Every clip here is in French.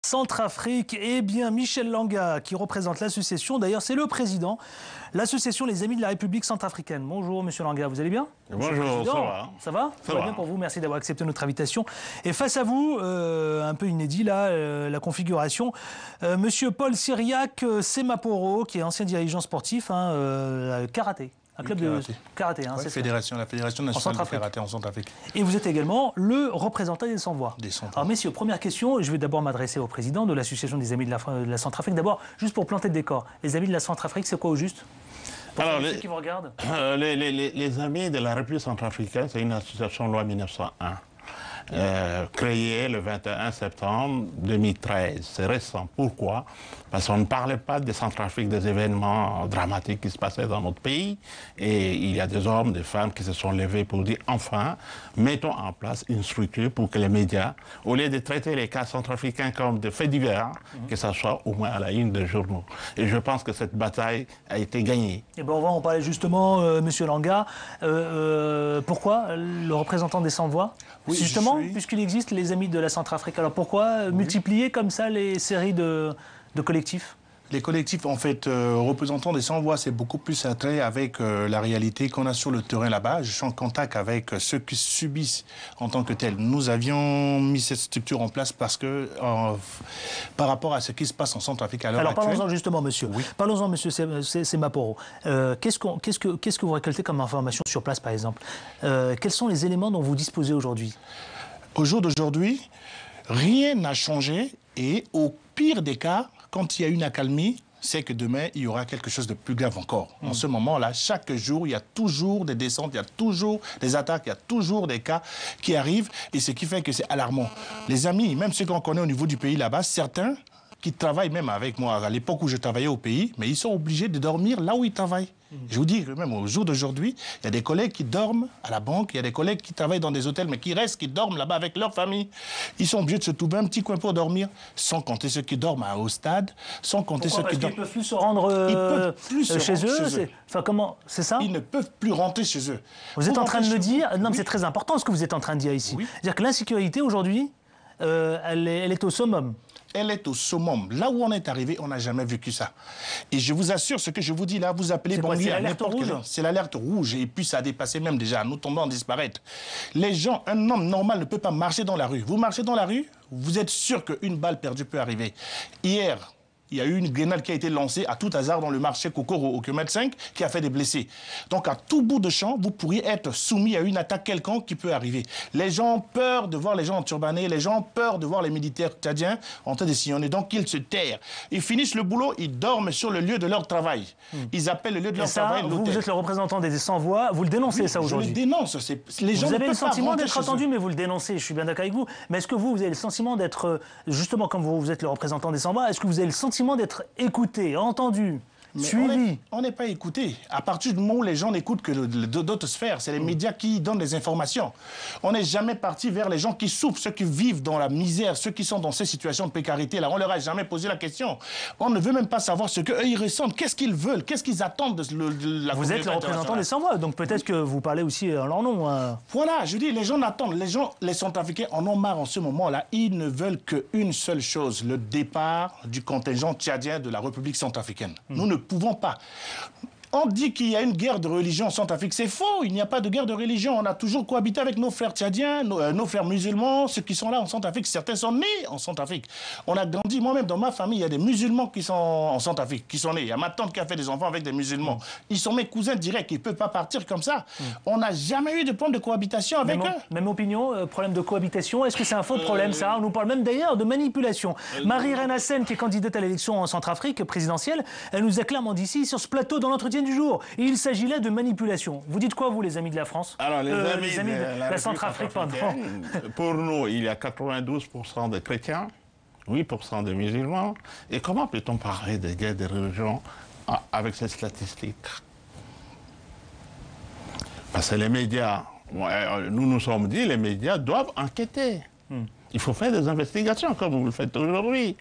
Centrafrique, eh bien Michel Langa qui représente l'association, d'ailleurs c'est le président, l'association Les Amis de la République centrafricaine. Bonjour Monsieur Langa, vous allez bien? Bonjour, ça va. Ça va? Ça va bien pour vous, merci d'avoir accepté notre invitation. Et face à vous, un peu inédit là, la configuration, Monsieur Paul Cyriac Semaporo, qui est ancien dirigeant sportif, karaté. Un club de karaté, ouais, c'est la Fédération nationale de karaté en Centrafrique. Et vous êtes également le représentant des Sans-Voix. Alors messieurs, première question, je vais d'abord m'adresser au président de l'association des Amis de la Centrafrique. D'abord, juste pour planter le décor, les Amis de la Centrafrique, c'est quoi au juste? Alors, ceux qui vous regardent. Les Amis de la République centrafricaine, c'est une association loi 1901. Créée le 21 septembre 2013. C'est récent. Pourquoi? Parce qu'on ne parlait pas de Centrafrique, des événements dramatiques qui se passaient dans notre pays. Et il y a des hommes, des femmes qui se sont levés pour dire enfin, mettons en place une structure pour que les médias, au lieu de traiter les cas centrafricains comme des faits divers, que ça soit au moins à la une des journaux. Et je pense que cette bataille a été gagnée. Et ben on va en parler justement, Monsieur Langa. Pourquoi le représentant des Sans-Voix? Oui, justement, puisqu'il existe les Amis de la Centrafrique. Alors pourquoi multiplier comme ça les séries de collectifs? Les collectifs, en fait, représentants des Sans-Voix, c'est beaucoup plus attrait avec la réalité qu'on a sur le terrain là-bas. Je suis en contact avec ceux qui subissent en tant que tels. Nous avions mis cette structure en place parce que, par rapport à ce qui se passe en Centrafrique à l'heure actuelle... Alors parlons-en justement, monsieur. Oui. Parlons-en, monsieur Semaporo. Qu'est-ce que vous récoltez comme information sur place, par exemple? Quels sont les éléments dont vous disposez aujourd'hui? Au jour d'aujourd'hui, rien n'a changé et au pire des cas, quand il y a une accalmie, c'est que demain, il y aura quelque chose de plus grave encore. En ce moment-là, chaque jour, il y a toujours des descentes, il y a toujours des attaques, il y a toujours des cas qui arrivent. Et ce qui fait que c'est alarmant. Les amis, même ceux qu'on connaît au niveau du pays là-bas, certains qui travaillent même avec moi à l'époque où je travaillais au pays, mais ils sont obligés de dormir là où ils travaillent. Je vous dis que même au jour d'aujourd'hui, il y a des collègues qui dorment à la banque, il y a des collègues qui travaillent dans des hôtels, mais qui restent, qui dorment là-bas avec leur famille. Ils sont obligés de se trouver un petit coin pour dormir, sans compter ceux qui dorment au stade, sans compter ceux qui dorment... Ils ne peuvent plus se rendre chez eux. Enfin, comment? C'est ça? Ils ne peuvent plus rentrer chez eux. Vous êtes en train de me dire... Non, mais c'est très important ce que vous êtes en train de dire ici. C'est-à-dire que l'insécurité, aujourd'hui, elle est au summum. Elle est au summum. Là où on est arrivé, on n'a jamais vécu ça. Et je vous assure, ce que je vous dis là, vous appelez Bangui à n'importe quel... C'est l'alerte rouge. Et puis ça a dépassé même déjà. Nous tombons en disparaître. Les gens, un homme normal ne peut pas marcher dans la rue. Vous marchez dans la rue, vous êtes sûr qu'une balle perdue peut arriver. Hier, il y a eu une grenade qui a été lancée à tout hasard dans le marché Kokoro au kilomètre 5 qui a fait des blessés. Donc à tout bout de champ, vous pourriez être soumis à une attaque quelconque qui peut arriver. Les gens ont peur de voir les gens turbanés, les gens ont peur de voir les militaires tchadiens en train de sillonner. Donc ils se terrent. Ils finissent le boulot, ils dorment sur le lieu de leur travail. Ils appellent le lieu de leur travail l'hôtel. Vous êtes le représentant des Sans-Voix, vous le dénoncez ça aujourd'hui? Je le dénonce. Les gens vous avez le sentiment d'être entendu, mais vous le dénoncez, je suis bien d'accord avec vous. Mais est-ce que vous avez le sentiment d'être, justement comme vous êtes le représentant des Sans-Voix, est-ce que vous avez le sentiment d'être écouté, entendu, suivi? On n'est pas écouté. À partir du moment où les gens n'écoutent que d'autres sphères, c'est les médias qui donnent des informations. On n'est jamais parti vers les gens qui souffrent, ceux qui vivent dans la misère, ceux qui sont dans ces situations de précarité. Là, on leur a jamais posé la question. On ne veut même pas savoir ce qu'eux, ils ressentent. Qu'est-ce qu'ils veulent? Qu'est-ce qu'ils attendent de la communauté? Vous êtes le représentant des Sans-Voix, donc peut-être que vous parlez aussi en leur nom. Voilà, je dis, les gens n'attendent. Les Centrafricains en ont marre en ce moment-là. Ils ne veulent qu'une seule chose, le départ du contingent tchadien de la République centrafricaine. Nous ne pouvons pas. On dit qu'il y a une guerre de religion en Centrafrique. C'est faux, il n'y a pas de guerre de religion. On a toujours cohabité avec nos frères tchadiens, nos frères musulmans, ceux qui sont là en Centrafrique. Certains sont nés en Centrafrique. On a grandi, moi-même dans ma famille, il y a des musulmans qui sont en Centrafrique, qui sont nés. Il y a ma tante qui a fait des enfants avec des musulmans. Ils sont mes cousins directs, ils ne peuvent pas partir comme ça. On n'a jamais eu de problème de cohabitation avec eux. Même opinion, problème de cohabitation. Est-ce que c'est un faux problème, ça? On nous parle même d'ailleurs de manipulation. Marie-Reine Hassen, qui est candidate à l'élection en Centrafrique présidentielle, elle nous a clairement dit ici, sur ce plateau, dans l'entretien du jour. Et il s'agit là de manipulation. Vous dites quoi, vous, les amis de la France? Alors, les amis de la Centrafrique, pardon. Pour nous, il y a 92% de chrétiens, 8% de musulmans. Et comment peut-on parler de guerre de religion avec ces statistiques? Parce que les médias, nous nous sommes dit, les médias doivent enquêter. Il faut faire des investigations, comme vous le faites aujourd'hui.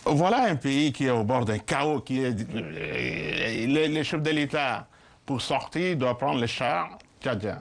Voilà un pays qui est au bord d'un chaos, qui est... Les chefs de l'État, pour sortir, doivent prendre les chars tchadiens.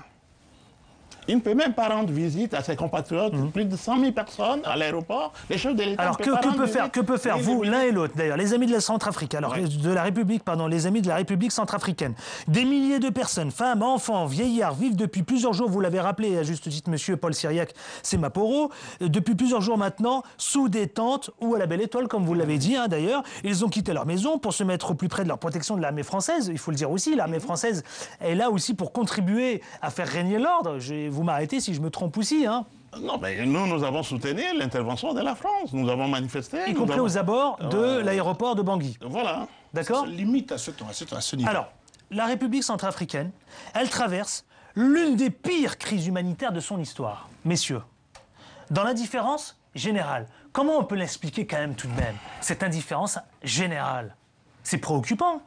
Il ne peut même pas rendre visite à ses compatriotes, plus de 100 000 personnes à l'aéroport. Les chefs de l'État. Alors que peut faire vous, l'un et l'autre, d'ailleurs, les amis de la Centrafrique, alors de la République, pardon, les amis de la République centrafricaine. Des milliers de personnes, femmes, enfants, vieillards, vivent depuis plusieurs jours, vous l'avez rappelé à juste titre, monsieur Paul Cyriac, c'est Maporo, depuis plusieurs jours maintenant, sous des tentes ou à la Belle Étoile, comme vous l'avez dit d'ailleurs. Ils ont quitté leur maison pour se mettre au plus près de leur protection de l'armée française. Il faut le dire aussi, l'armée française est là aussi pour contribuer à faire régner l'ordre. Vous m'arrêtez si je me trompe aussi, hein. Non, mais nous avons soutenu l'intervention de la France. Nous avons manifesté. Y compris aux abords de l'aéroport de Bangui. Voilà. D'accord ? Ça se limite à ce niveau. Alors, la République centrafricaine, elle traverse l'une des pires crises humanitaires de son histoire. Messieurs, dans l'indifférence générale, comment on peut l'expliquer quand même tout de même, cette indifférence générale? C'est préoccupant.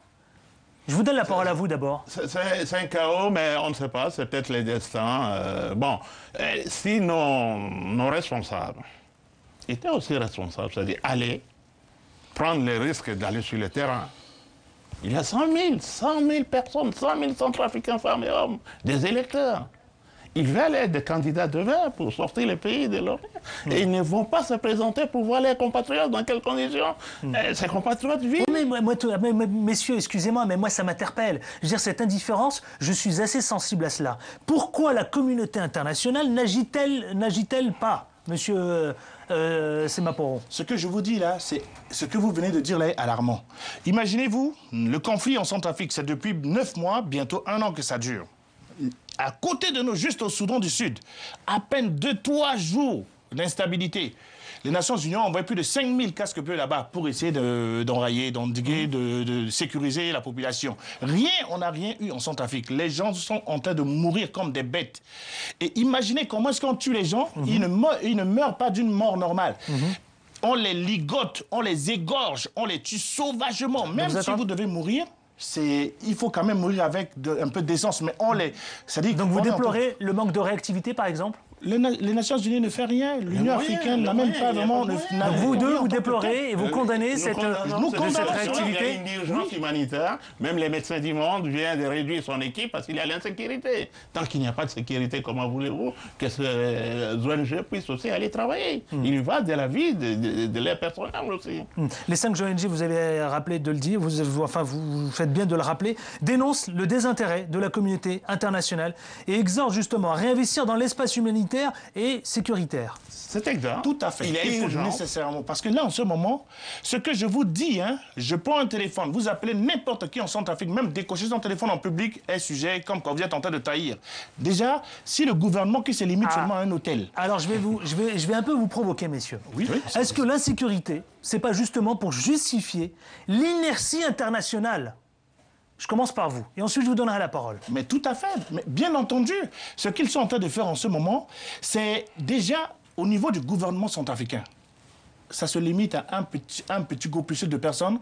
Je vous donne la parole à vous d'abord. C'est un chaos, mais on ne sait pas, c'est peut-être les destins. Si nos responsables étaient aussi responsables, c'est-à-dire aller prendre le risque d'aller sur le terrain. Il y a 100 000 personnes, 100 000 Centrafricains, femmes et hommes, des électeurs. Ils veulent être des candidats demain pour sortir le pays de l'Orient. Et ils ne vont pas se présenter pour voir leurs compatriotes dans quelles conditions ces compatriotes vivent. Mais messieurs, excusez-moi, mais moi ça m'interpelle. Je veux dire, cette indifférence, je suis assez sensible à cela. Pourquoi la communauté internationale n'agit-elle pas, monsieur Semaporon? Ce que je vous dis là, c'est ce que vous venez de dire là est alarmant. Imaginez-vous, le conflit en Centrafrique, c'est depuis 9 mois, bientôt 1 an que ça dure. À côté de nous, juste au Soudan du Sud, à peine 2-3 jours d'instabilité. Les Nations Unies ont envoyé plus de 5000 casques bleus là-bas pour essayer d'enrayer, d'endiguer, de sécuriser la population. On n'a rien eu en Centrafrique. Les gens sont en train de mourir comme des bêtes. Et imaginez comment est-ce qu'on tue les gens, ils ne meurent pas d'une mort normale. On les ligote, on les égorge, on les tue sauvagement. Même si vous devez mourir, il faut quand même mourir avec un peu d'essence, mais Donc vous déplorez le manque de réactivité, par exemple? Les Nations Unies ne font rien. L'Union africaine n'a même pas vraiment... Donc vous deux, vous déplorez et vous condamnez cette réactivité? Il y a une urgence humanitaire. Même les médecins du monde viennent de réduire son équipe parce qu'il y a l'insécurité. Tant qu'il n'y a pas de sécurité, comment voulez-vous que ces ONG puissent aussi aller travailler? Il y va de la vie de leurs personnels aussi. Les 5 ONG, vous avez rappelé de le dire, vous faites bien de le rappeler, dénoncent le désintérêt de la communauté internationale et exhortent justement à réinvestir dans l'espace humanitaire et sécuritaire. C'est exact. Tout à fait. Il faut nécessairement. Parce que là, en ce moment, ce que je vous dis, je prends un téléphone, vous appelez n'importe qui en Centrafrique, même décocher son téléphone en public est sujet comme quand vous êtes en train de trahir. Déjà, si le gouvernement qui se limite seulement à un hôtel. Alors, je vais un peu vous provoquer, messieurs. Oui. Est-ce que l'insécurité, c'est pas justement pour justifier l'inertie internationale? Je commence par vous, et ensuite je vous donnerai la parole. Mais tout à fait. Mais bien entendu, ce qu'ils sont en train de faire en ce moment, c'est déjà au niveau du gouvernement centrafricain. Ça se limite à un petit groupuscule de personnes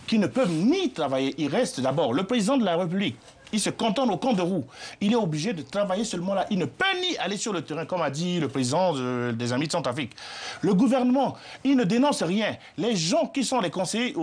qui ne peuvent ni travailler. Il reste d'abord le président de la République. Il se cantonne au camp de roue. Il est obligé de travailler seulement là. Il ne peut ni aller sur le terrain, comme a dit le président des Amis de Centrafrique. Le gouvernement, il ne dénonce rien. Les gens qui sont les conseillers,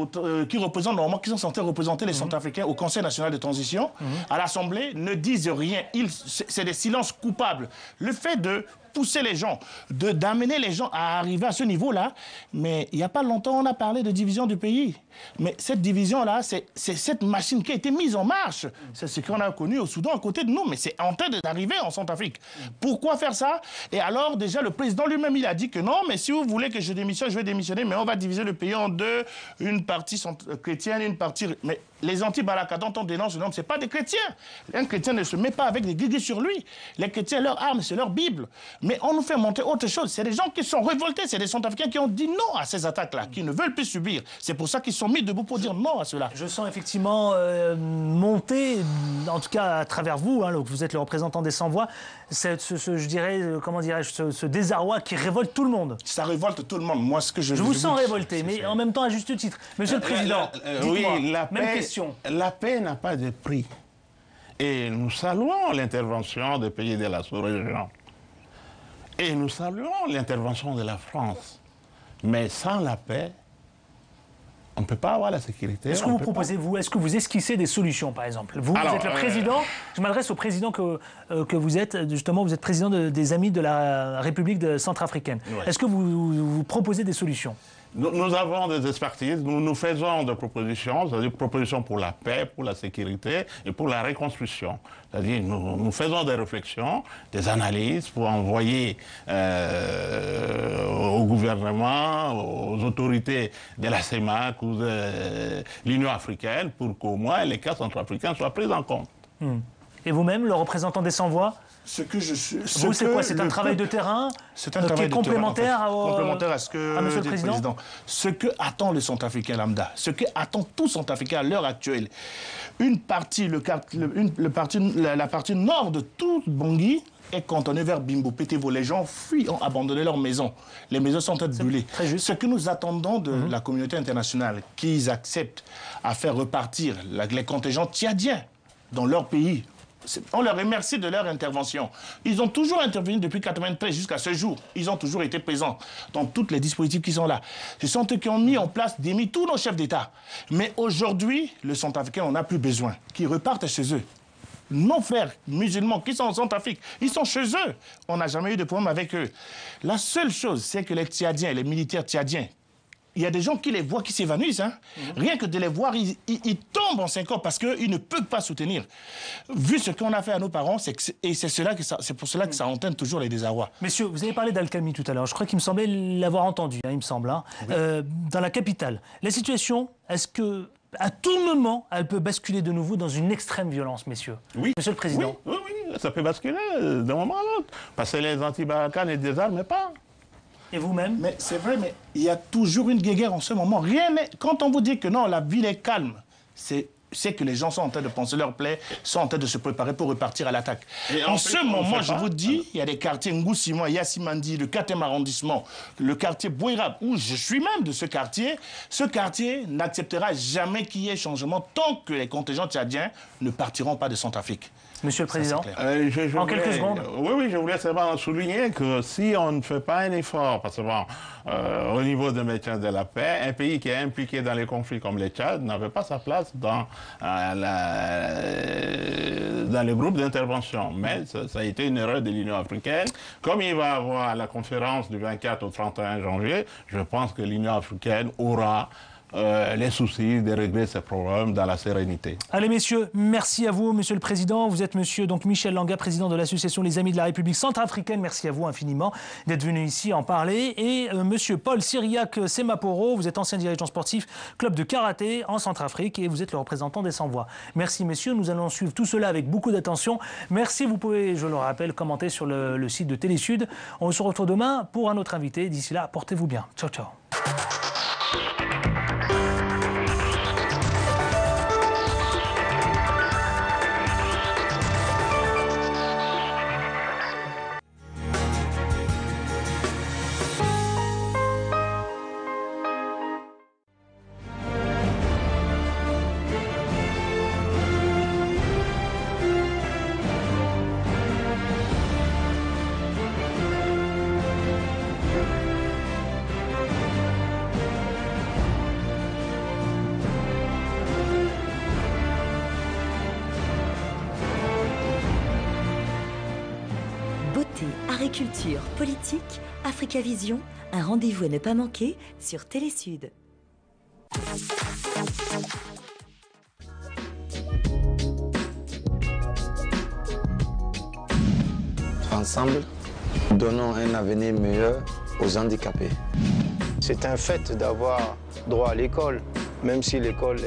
qui représentent normalement, qui sont censés représenter les Centrafricains au Conseil national de transition, à l'Assemblée, ne disent rien. C'est des silences coupables. Le fait de pousser les gens, d'amener les gens à arriver à ce niveau-là. Mais il n'y a pas longtemps, on a parlé de division du pays. Mais cette division-là, c'est cette machine qui a été mise en marche. C'est ce qu'on a connu au Soudan à côté de nous, mais c'est en train d'arriver en Centrafrique. Pourquoi faire ça? Et alors, déjà, le président lui-même, il a dit que non, mais si vous voulez que je démissionne, je vais démissionner, mais on va diviser le pays en deux, une partie chrétienne, une partie... Mais les anti-Balaka dont on dénonce le nom, ce n'est pas des chrétiens. Un chrétien ne se met pas avec des guigui sur lui. Les chrétiens, leur arme, c'est leur Bible. Mais on nous fait monter autre chose. C'est des gens qui sont révoltés, c'est des Centrafricains qui ont dit non à ces attaques-là, qui ne veulent plus subir. C'est pour ça qu'ils sont mis debout pour dire non à cela. Je sens effectivement monter, en tout cas à travers vous, vous êtes le représentant des sans-voix, je dirais, comment dirais-je, ce désarroi qui révolte tout le monde. Ça révolte tout le monde. Moi, ce que je vous sens révolté, mais en même temps à juste titre. Monsieur le Président, dites-moi, oui, même question. La paix n'a pas de prix. Et nous saluons l'intervention des pays de la sous-région. Et nous saluons l'intervention de la France. Mais sans la paix, on on ne peut pas avoir la sécurité. Est-ce que vous proposez, vous, est-ce que vous esquissez des solutions, par exemple? Vous êtes le président, je m'adresse au président que vous êtes, justement, vous êtes président des Amis de la République centrafricaine. Ouais. Est-ce que vous proposez des solutions? Nous avons des expertises, nous faisons des propositions, c'est-à-dire propositions pour la paix, pour la sécurité et pour la reconstruction. C'est-à-dire nous faisons des réflexions, des analyses pour envoyer au gouvernement, aux autorités de la CEMAC ou de l'Union africaine pour qu'au moins les cas centrafricains soient pris en compte. Et vous-même, le représentant des sans-voix? Ce que je suis. Vous, c'est quoi? C'est un travail de terrain? C'est un travail complémentaire complémentaire à ce que Monsieur le Président. Ce que attend le Centrafricain lambda, ce que attend tout Centrafricain à l'heure actuelle. La partie nord de tout Bangui est cantonnée vers Bimbo, Pétévo. Les gens fuient, ont abandonné leurs maisons. Les maisons sont toutes brûlées. Ce que nous attendons de la communauté internationale, qu'ils acceptent à faire repartir les contingents tchadiens dans leur pays. On leur remercie de leur intervention. Ils ont toujours intervenu depuis 1993 jusqu'à ce jour. Ils ont toujours été présents dans tous les dispositifs qui sont là. Ce sont eux qui ont mis en place, démis tous nos chefs d'État. Mais aujourd'hui, le Centrafricain n'en a plus besoin. Qu'ils repartent chez eux. Nos frères musulmans qui sont en Centrafrique, ils sont chez eux. On n'a jamais eu de problème avec eux. La seule chose, c'est que les Tchadiens, les militaires tchadiens, il y a des gens qui les voient qui s'évanouissent. Hein. Rien que de les voir, ils tombent en syncope parce qu'ils ne peuvent pas soutenir. Vu ce qu'on a fait à nos parents, c'est pour cela que ça entraîne toujours les désarrois. Messieurs, vous avez parlé d'Al-Khalmi tout à l'heure. Je crois qu'il me semblait l'avoir entendu, hein, il me semble, hein. Oui. Dans la capitale. La situation, est-ce que à tout moment, elle peut basculer de nouveau dans une extrême violence, messieurs? Oui. Monsieur le Président. Oui, ça peut basculer d'un moment à l'autre. Parce que les anti-Barkhane ne désarment pas. Et vous-même? Mais c'est vrai, mais il y a toujours une guerre en ce moment. Rien n'est... Quand on vous dit que non, la ville est calme, c'est que les gens sont en train de penser leur plaie, sont en train de se préparer pour repartir à l'attaque. En ce moment, je vous dis, il y a des quartiers Ngoussima, Yassimandi, le 4e arrondissement, le quartier Bouirab, où je suis même de ce quartier n'acceptera jamais qu'il y ait changement tant que les contingents tchadiens ne partiront pas de Centrafrique. Monsieur le Président, en quelques secondes. Oui, je voulais seulement souligner que si on ne fait pas un effort, parce que au niveau de maintien de la paix, un pays qui est impliqué dans les conflits comme le Tchad n'avait pas sa place dans les groupes d'intervention. Mais ça a été une erreur de l'Union africaine. Comme il va y avoir la conférence du 24 au 31 janvier, je pense que l'Union africaine aura les soucis de régler ces problèmes dans la sérénité. Allez messieurs, merci à vous Monsieur le Président. Vous êtes Monsieur donc Michel Langa, président de l'association Les Amis de la République centrafricaine. Merci à vous infiniment d'être venu ici en parler. Et Monsieur Paul Cyriac Semaporo, vous êtes ancien dirigeant sportif, club de karaté en Centrafrique et vous êtes le représentant des sans-voix. Merci messieurs, nous allons suivre tout cela avec beaucoup d'attention. Merci, vous pouvez, je le rappelle, commenter sur le site de Télésud. On se retrouve demain pour un autre invité. D'ici là, portez-vous bien. Ciao, ciao. Agriculture, politique, Africa Vision, un rendez-vous à ne pas manquer sur Télésud. Ensemble, donnons un avenir meilleur aux handicapés. C'est un fait d'avoir droit à l'école, même si l'école